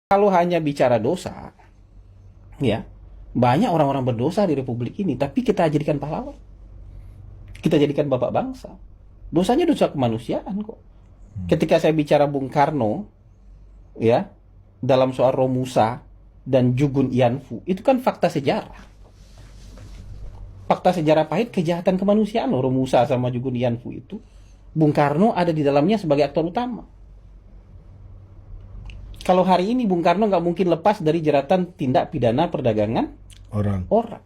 Kalau hanya bicara dosa, ya, banyak orang-orang berdosa di Republik ini, tapi kita jadikan pahlawan. Kita jadikan bapak bangsa. Dosanya dosa kemanusiaan kok. Ketika saya bicara Bung Karno, ya, dalam soal Romusa dan Jugun Ianfu, itu kan fakta sejarah. Fakta sejarah pahit kejahatan kemanusiaan loh, Romusa sama Jugun Ianfu itu. Bung Karno ada di dalamnya sebagai aktor utama. Kalau hari ini Bung Karno nggak mungkin lepas dari jeratan tindak pidana perdagangan orang.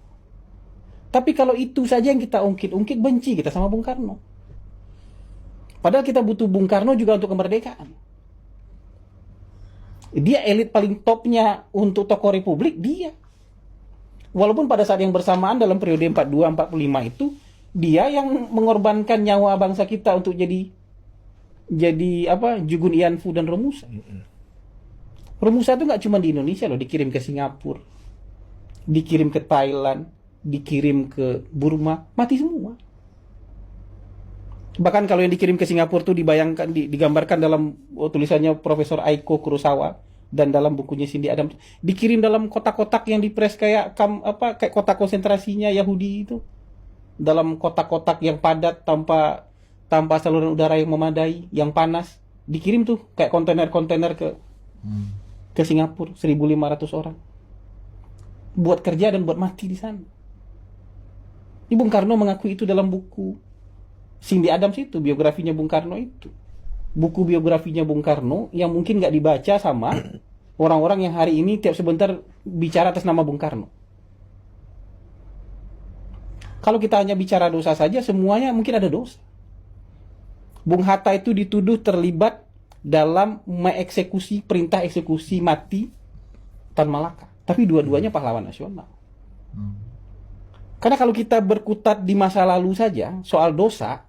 Tapi kalau itu saja yang kita ungkit-ungkit, benci kita sama Bung Karno. Padahal kita butuh Bung Karno juga untuk kemerdekaan. Dia elit paling topnya untuk tokoh Republik, dia. Walaupun pada saat yang bersamaan dalam periode 42-45 itu, dia yang mengorbankan nyawa bangsa kita untuk jadi Jugun Ianfu dan Romusa. Romusa itu nggak cuma di Indonesia loh, dikirim ke Singapura, dikirim ke Thailand, dikirim ke Burma, mati semua. Bahkan kalau yang dikirim ke Singapura tuh dibayangkan, digambarkan dalam tulisannya Profesor Aiko Kurosawa dan dalam bukunya Cindy Adams, dikirim dalam kotak-kotak yang dipres kayak kayak kotak konsentrasinya Yahudi itu, dalam kotak-kotak yang padat tanpa saluran udara yang memadai, yang panas, dikirim tuh kayak kontainer-kontainer ke Singapura, 1.500 orang buat kerja dan buat mati di sana. Ini Bung Karno mengakui itu dalam buku Cindy Adams itu, biografinya Bung Karno itu. Buku biografinya Bung Karno yang mungkin nggak dibaca sama orang-orang yang hari ini tiap sebentar bicara atas nama Bung Karno. Kalau kita hanya bicara dosa saja, semuanya mungkin ada dosa. Bung Hatta itu dituduh terlibat dalam mengeksekusi perintah eksekusi mati Tan Malaka. Tapi dua-duanya pahlawan nasional. Karena kalau kita berkutat di masa lalu saja soal dosa,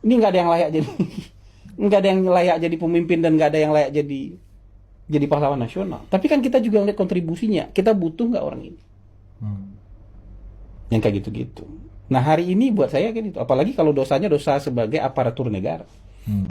ini nggak ada yang layak jadi nggak ada yang layak jadi pemimpin dan nggak ada yang layak jadi pahlawan nasional. Tapi kan kita juga lihat kontribusinya. Kita butuh nggak orang ini? Yang kayak gitu-gitu. Nah hari ini buat saya kan itu, apalagi kalau dosanya dosa sebagai aparatur negara.